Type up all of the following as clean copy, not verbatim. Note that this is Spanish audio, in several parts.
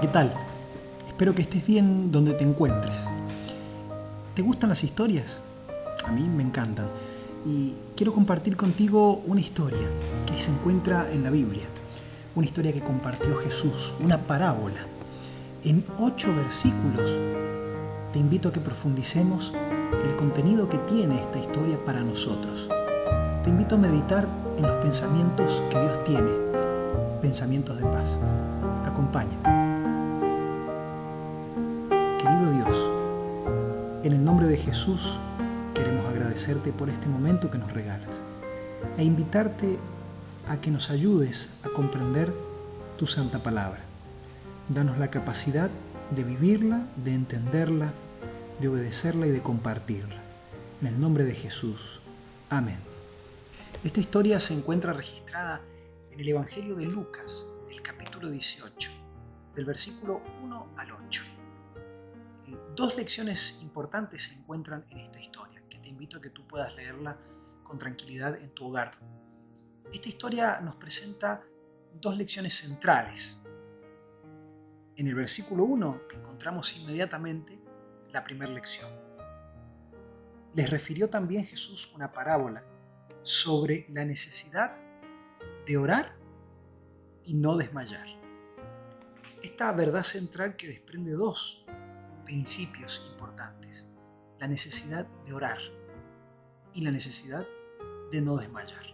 ¿qué tal? Espero que estés bien donde te encuentres. ¿Te gustan las historias? A mí me encantan. Y quiero compartir contigo una historia que se encuentra en la Biblia. Una historia que compartió Jesús, una parábola. En 8 versículos te invito a que profundicemos el contenido que tiene esta historia para nosotros. Te invito a meditar en los pensamientos que Dios tiene, pensamientos de paz. Acompaña. Querido Dios, en el nombre de Jesús queremos agradecerte por este momento que nos regalas e invitarte a que nos ayudes a comprender tu santa palabra. Danos la capacidad de vivirla, de entenderla, de obedecerla y de compartirla. En el nombre de Jesús. Amén. Esta historia se encuentra registrada en el Evangelio de Lucas, el capítulo 18, del versículo 1 al 8. Dos lecciones importantes se encuentran en esta historia, que te invito a que tú puedas leerla con tranquilidad en tu hogar. Esta historia nos presenta dos lecciones centrales. En el versículo 1 encontramos inmediatamente la primera lección. Les refirió también Jesús una parábola sobre la necesidad de orar y no desmayar. Esta verdad central que desprende dos principios importantes: la necesidad de orar y la necesidad de no desmayar.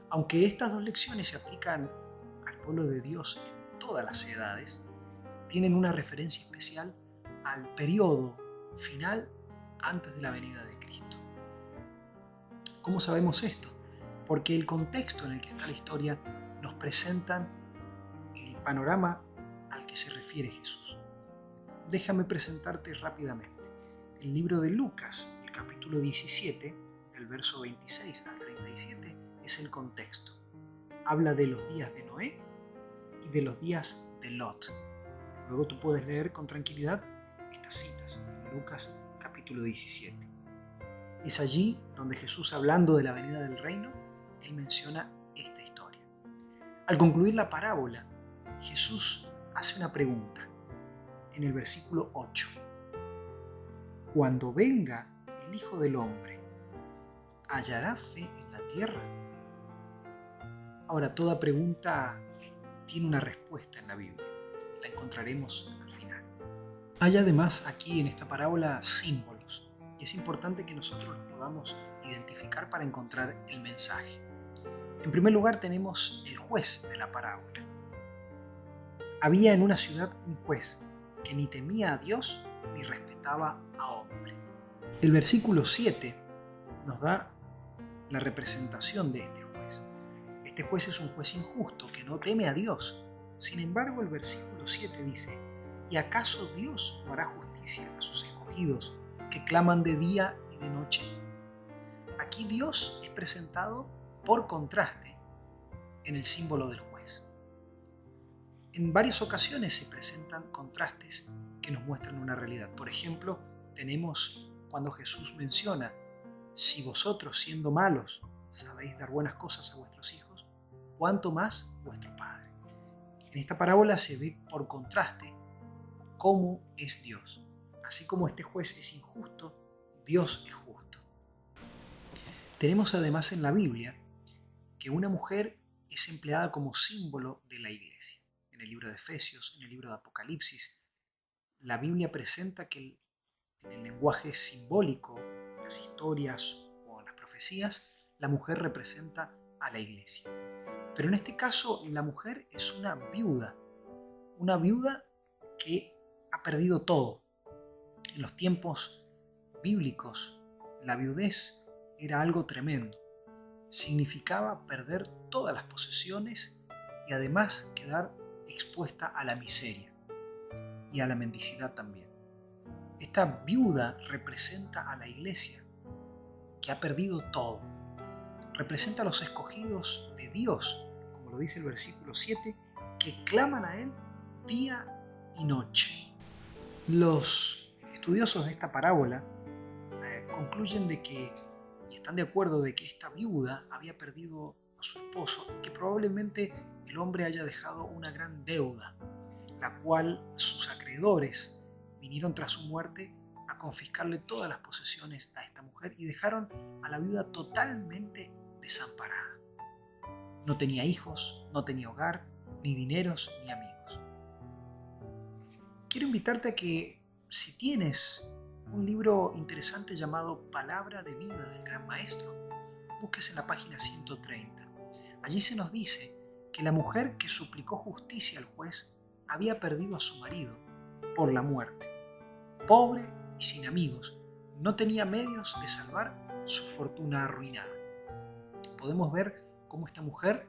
Aunque estas dos lecciones se aplican al pueblo de Dios en todas las edades, tienen una referencia especial al periodo final antes de la venida de Cristo. ¿Cómo sabemos esto? Porque el contexto en el que está la historia nos presentan el panorama al que se refiere Jesús. Déjame presentarte rápidamente. El libro de Lucas, el capítulo 17, del verso 26 al 37, es el contexto. Habla de los días de Noé y de los días de Lot. Luego tú puedes leer con tranquilidad estas citas en Lucas capítulo 17. Es allí donde Jesús, hablando de la venida del reino, él menciona esta historia. Al concluir la parábola, Jesús hace una pregunta en el versículo 8. Cuando venga el Hijo del Hombre, ¿hallará fe en la tierra? Ahora, toda pregunta tiene una respuesta en la Biblia. La encontraremos al final. Hay además aquí en esta parábola símbolos, y es importante que nosotros los podamos identificar para encontrar el mensaje. En primer lugar tenemos el juez de la parábola. Había en una ciudad un juez que ni temía a Dios ni respetaba a hombre. El versículo 7 nos da la representación de este juez. Este juez es un juez injusto que no teme a Dios. Sin embargo, el versículo 7 dice: ¿y acaso Dios no hará justicia a sus escogidos que claman de día y de noche? Aquí Dios es presentado por contraste en el símbolo del juez. En varias ocasiones se presentan contrastes que nos muestran una realidad. Por ejemplo, tenemos cuando Jesús menciona: si vosotros, siendo malos, sabéis dar buenas cosas a vuestros hijos, ¿cuánto más vuestro Padre? En esta parábola se ve por contraste cómo es Dios. Así como este juez es injusto, Dios es justo. Tenemos además en la Biblia que una mujer es empleada como símbolo de la iglesia. En el libro de Efesios, en el libro de Apocalipsis, la Biblia presenta que en el lenguaje simbólico, en las historias o en las profecías, la mujer representa a la iglesia. Pero en este caso, la mujer es una viuda que ha perdido todo. En los tiempos bíblicos, la viudez era algo tremendo. Significaba perder todas las posesiones y además quedar expuesta a la miseria y a la mendicidad también. Esta viuda representa a la iglesia, que ha perdido todo. Representa a los escogidos de Dios, como lo dice el versículo 7, que claman a Él día y noche. Los estudiosos de esta parábola concluyen de que, y están de acuerdo de que esta viuda había perdido a su esposo y que probablemente el hombre haya dejado una gran deuda. la cual sus acreedores vinieron tras su muerte a confiscarle todas las posesiones a esta mujer y dejaron a la viuda totalmente desamparada. No tenía hijos, no tenía hogar, ni dineros, ni amigos. Quiero invitarte a que, si tienes un libro interesante llamado Palabra de Vida del Gran Maestro, busques en la página 130. Allí se nos dice que la mujer que suplicó justicia al juez había perdido a su marido por la muerte. Pobre y sin amigos, no tenía medios de salvar su fortuna arruinada. Podemos ver cómo esta mujer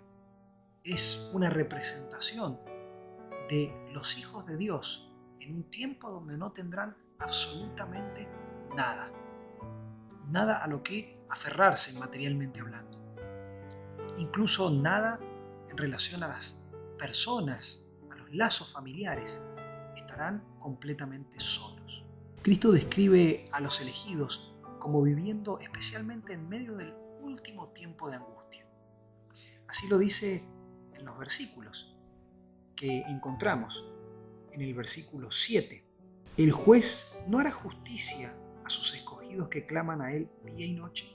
es una representación de los hijos de Dios en un tiempo donde no tendrán absolutamente nada. Nada a lo que aferrarse materialmente hablando. Incluso nada en relación a las personas, a los lazos familiares. Estarán completamente solos. Cristo describe a los elegidos como viviendo especialmente en medio del último tiempo de angustia. Así lo dice en los versículos que encontramos. En el versículo 7, el juez no hará justicia a sus escogidos que claman a él día y noche.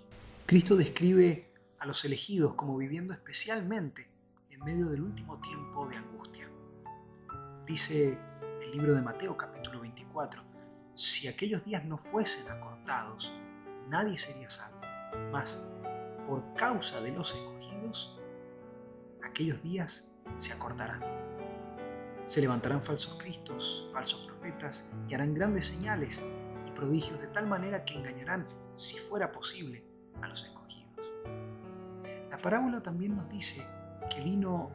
Cristo describe a los elegidos como viviendo especialmente en medio del último tiempo de angustia. Dice el libro de Mateo capítulo 24, si aquellos días no fuesen acortados, nadie sería salvo. Mas, por causa de los escogidos, aquellos días se acortarán. Se levantarán falsos cristos, falsos profetas, y harán grandes señales y prodigios de tal manera que engañarán, si fuera posible, a los escogidos. La parábola también nos dice que vino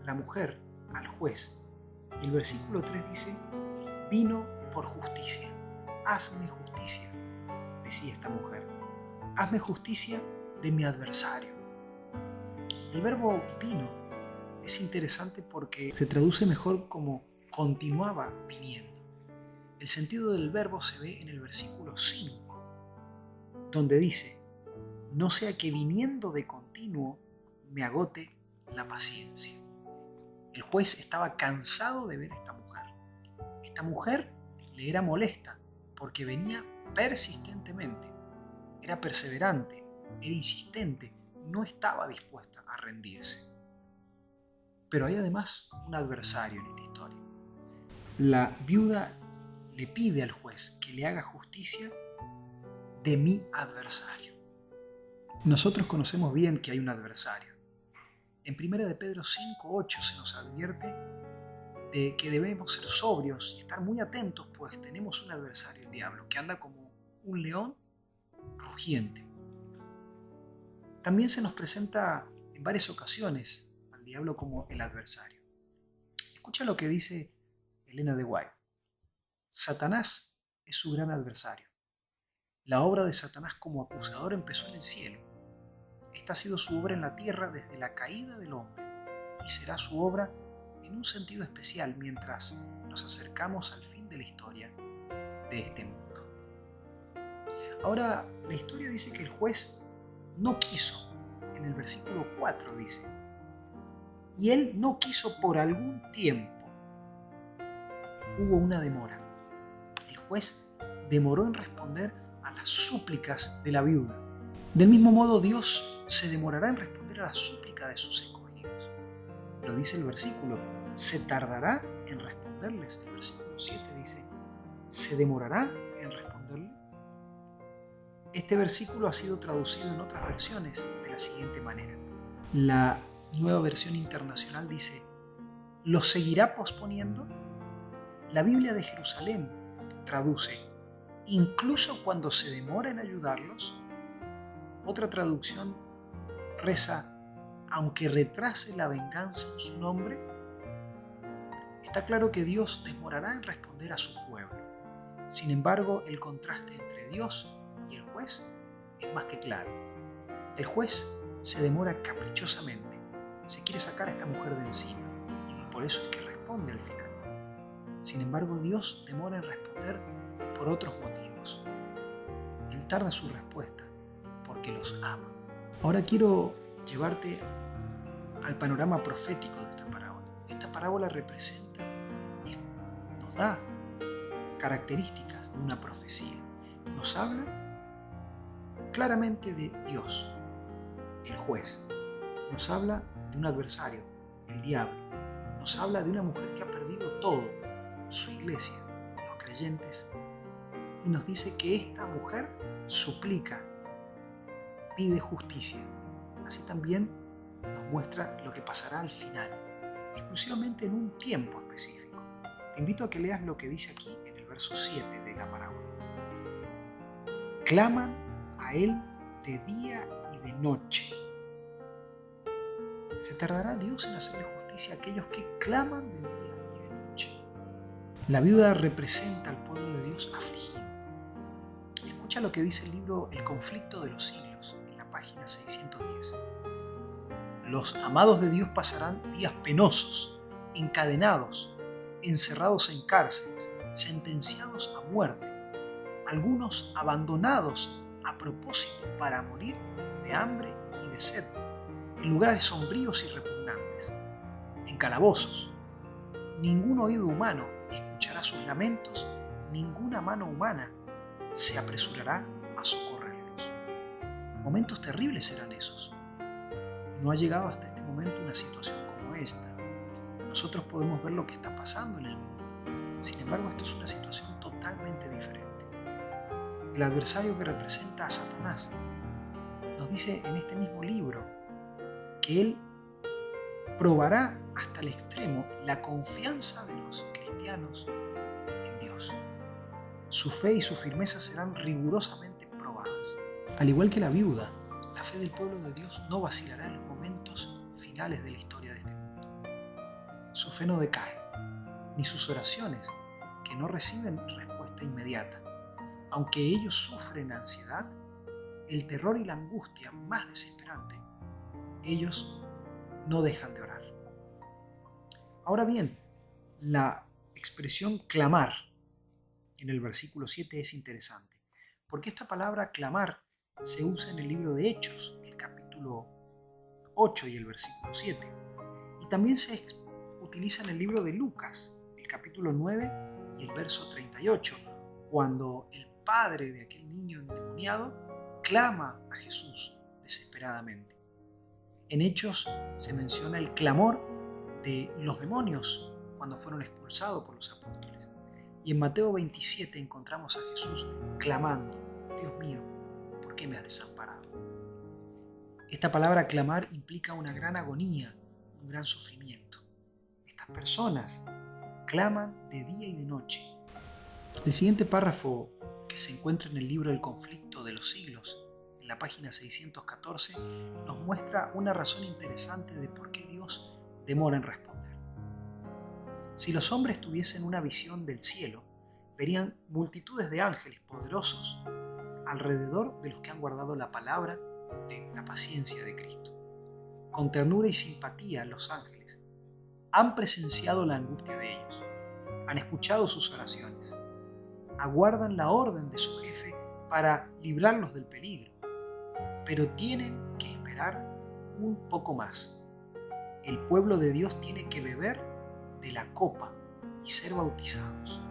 la mujer al juez. Y el versículo 3 dice, vino por justicia. Hazme justicia, decía esta mujer. Hazme justicia de mi adversario. El verbo vino es interesante porque se traduce mejor como continuaba viniendo. El sentido del verbo se ve en el versículo 5, donde dice, no sea que viniendo de continuo me agote la paciencia. El juez estaba cansado de ver a esta mujer. Esta mujer le era molesta porque venía persistentemente, era perseverante, era insistente, no estaba dispuesta a rendirse. Pero hay además un adversario en esta historia. La viuda le pide al juez que le haga justicia de mi adversario. Nosotros conocemos bien que hay un adversario. En 1 de Pedro 5:8 se nos advierte de que debemos ser sobrios y estar muy atentos, pues tenemos un adversario, el diablo, que anda como un león rugiente. También se nos presenta en varias ocasiones al diablo como el adversario. Escucha lo que dice Elena de White. Satanás es su gran adversario. La obra de Satanás como acusador empezó en el cielo. Esta ha sido su obra en la tierra desde la caída del hombre y será su obra en un sentido especial mientras nos acercamos al fin de la historia de este mundo. Ahora, la historia dice que el juez no quiso. En el versículo 4 dice, y él no quiso por algún tiempo. Hubo una demora. El juez demoró en responder a las súplicas de la viuda. Del mismo modo, Dios se demorará en responder a la súplica de sus escogidos. Pero dice el versículo, se tardará en responderles. El versículo 7 dice, ¿se demorará en responderle? Este versículo ha sido traducido en otras versiones de la siguiente manera. La Nueva Versión Internacional dice, ¿lo seguirá posponiendo? La Biblia de Jerusalén traduce, incluso cuando se demora en ayudarlos. Otra traducción reza, aunque retrase la venganza en su nombre. Está claro que Dios demorará en responder a su pueblo. Sin embargo, el contraste entre Dios y el juez es más que claro. El juez se demora caprichosamente. Se quiere sacar a esta mujer de encima y por eso es que responde al final. Sin embargo, Dios demora en responder por otros motivos. Él tarda su respuesta porque los ama. Ahora quiero llevarte al panorama profético de esta parábola. Esta parábola representa nos da características de una profecía. Nos habla claramente de Dios, el juez. Nos habla de un adversario, el diablo. Nos habla de una mujer que ha perdido todo, su iglesia, los creyentes, y nos dice que esta mujer suplica, pide justicia. Así también nos muestra lo que pasará al final, exclusivamente en un tiempo específico. Te invito a que leas lo que dice aquí en el verso 7 de la parábola. Claman a él de día y de noche. ¿Se tardará Dios en hacerle justicia a aquellos que claman de día y de noche? La viuda representa al pueblo de Dios afligido. Escucha lo que dice el libro El conflicto de los siglos, en la página 610. Los amados de Dios pasarán días penosos, encadenados, encerrados en cárceles, sentenciados a muerte, algunos abandonados a propósito para morir de hambre y de sed, en lugares sombríos y repugnantes, en calabozos. Ningún oído humano escuchará sus lamentos, ninguna mano humana se apresurará a socorrerlos. Momentos terribles serán esos. No ha llegado hasta este momento una situación como esta. Nosotros podemos ver lo que está pasando en el mundo. Sin embargo, esto es una situación totalmente diferente. El adversario que representa a Satanás nos dice en este mismo libro que él probará hasta el extremo la confianza de los cristianos en Dios. Su fe y su firmeza serán rigurosamente probadas. Al igual que la viuda, la fe del pueblo de Dios no vacilará en los momentos finales de la historia de este mundo. Su fe no decae, ni sus oraciones, que no reciben respuesta inmediata. Aunque ellos sufren ansiedad, el terror y la angustia más desesperante, ellos no dejan de orar. Ahora bien, la expresión clamar en el versículo 7 es interesante, porque esta palabra clamar se usa en el libro de Hechos, el capítulo 8 y el versículo 7, y también se utiliza en el libro de Lucas, el capítulo 9 y el verso 38, cuando el padre de aquel niño endemoniado clama a Jesús desesperadamente. En Hechos se menciona el clamor de los demonios cuando fueron expulsados por los apóstoles. Y en Mateo 27 encontramos a Jesús clamando: Dios mío, ¿por qué me has desamparado? Esta palabra clamar implica una gran agonía, un gran sufrimiento. Estas personas claman de día y de noche. El siguiente párrafo, que se encuentra en el libro El conflicto de los siglos, en la página 614, nos muestra una razón interesante de por qué Dios demora en responder. Si los hombres tuviesen una visión del cielo, verían multitudes de ángeles poderosos alrededor de los que han guardado la palabra de la paciencia de Cristo. Con ternura y simpatía, los ángeles han presenciado la angustia de ellos, han escuchado sus oraciones, aguardan la orden de su jefe para librarlos del peligro, pero tienen que esperar un poco más. El pueblo de Dios tiene que beber de la copa y ser bautizados.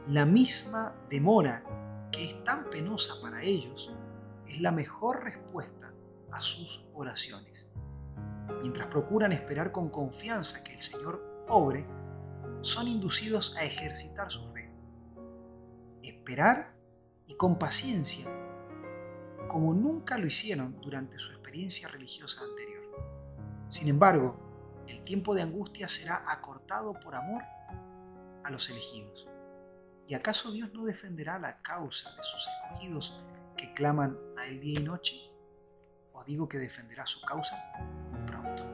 La misma demora, que es tan penosa para ellos, es la mejor respuesta a sus oraciones. Mientras procuran esperar con confianza que el Señor obre, son inducidos a ejercitar su fe. Esperar y con paciencia, como nunca lo hicieron durante su experiencia religiosa anterior. Sin embargo, el tiempo de angustia será acortado por amor a los elegidos. ¿Y acaso Dios no defenderá la causa de sus escogidos que claman a él día y noche? Os digo que defenderá su causa pronto.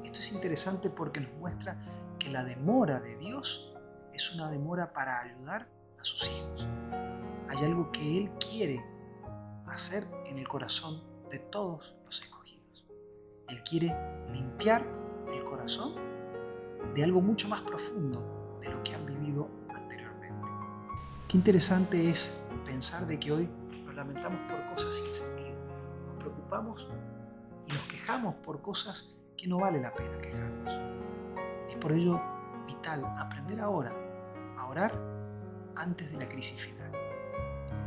Esto es interesante porque nos muestra que la demora de Dios es una demora para ayudar a sus hijos. Hay algo que Él quiere hacer en el corazón de todos los escogidos. Él quiere limpiar el corazón de algo mucho más profundo de lo que han vivido anteriormente. Qué interesante es pensar de que hoy nos lamentamos por cosas sin sentido, nos preocupamos y nos quejamos por cosas que no vale la pena quejarnos. Es por ello vital aprender ahora orar antes de la crisis final.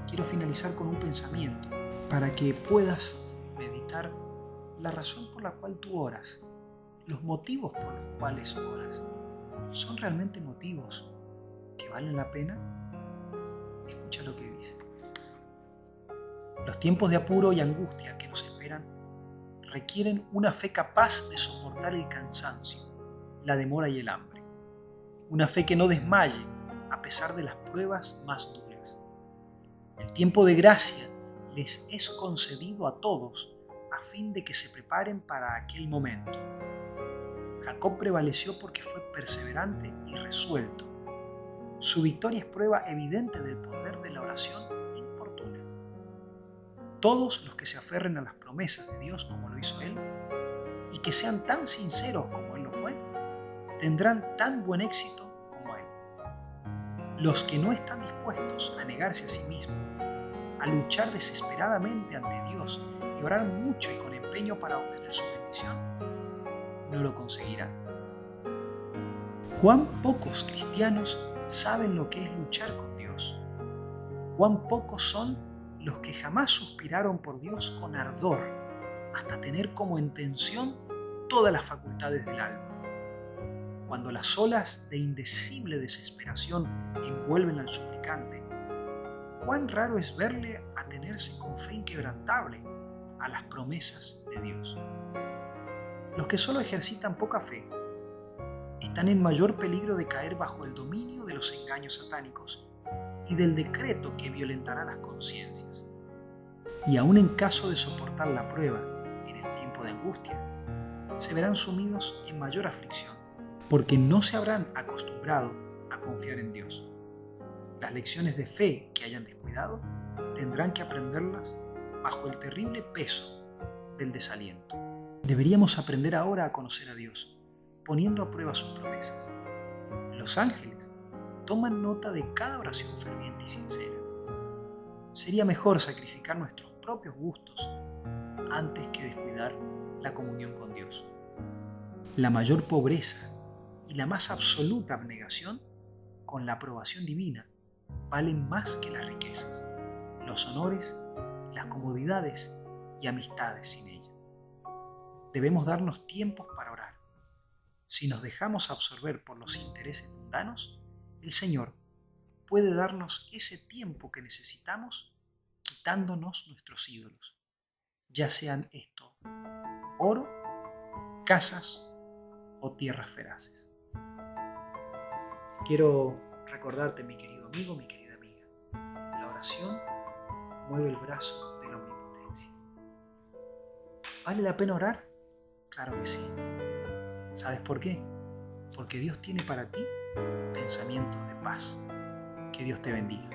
Quiero finalizar con un pensamiento para que puedas meditar la razón por la cual tú oras, los motivos por los cuales oras. ¿Son realmente motivos que valen la pena? Escucha lo que dice. Los tiempos de apuro y angustia que nos esperan requieren una fe capaz de soportar el cansancio, la demora y el hambre. Una fe que no desmaye a pesar de las pruebas más duras. El tiempo de gracia les es concedido a todos a fin de que se preparen para aquel momento. Jacob prevaleció porque fue perseverante y resuelto. Su victoria es prueba evidente del poder de la oración importuna. Todos los que se aferren a las promesas de Dios como lo hizo Él, y que sean tan sinceros como Él lo fue, tendrán tan buen éxito como Él. Los que no están dispuestos a negarse a sí mismos, a luchar desesperadamente ante Dios y orar mucho y con empeño para obtener su bendición, no lo conseguirán. ¿Cuán pocos cristianos saben lo que es luchar con Dios? ¿Cuán pocos son los que jamás suspiraron por Dios con ardor hasta tener como intención todas las facultades del alma? Cuando las olas de indecible desesperación envuelven al suplicante, cuán raro es verle atenerse con fe inquebrantable a las promesas de Dios. Los que solo ejercitan poca fe están en mayor peligro de caer bajo el dominio de los engaños satánicos y del decreto que violentará las conciencias. Y aun en caso de soportar la prueba en el tiempo de angustia, se verán sumidos en mayor aflicción, porque no se habrán acostumbrado a confiar en Dios. Las lecciones de fe que hayan descuidado tendrán que aprenderlas bajo el terrible peso del desaliento. Deberíamos aprender ahora a conocer a Dios, poniendo a prueba sus promesas. Los ángeles toman nota de cada oración ferviente y sincera. Sería mejor sacrificar nuestros propios gustos antes que descuidar la comunión con Dios. La mayor pobreza y la más absoluta abnegación con la aprobación divina valen más que las riquezas, los honores, las comodidades y amistades sin ella. Debemos darnos tiempos para orar. Si nos dejamos absorber por los intereses mundanos, el Señor puede darnos ese tiempo que necesitamos quitándonos nuestros ídolos, ya sean esto oro, casas o tierras feraces. Quiero recordarte, mi querido amigo, mi querida amiga, la oración mueve el brazo de la omnipotencia. ¿Vale la pena orar? Claro que sí. ¿Sabes por qué? Porque Dios tiene para ti pensamientos de paz. Que Dios te bendiga.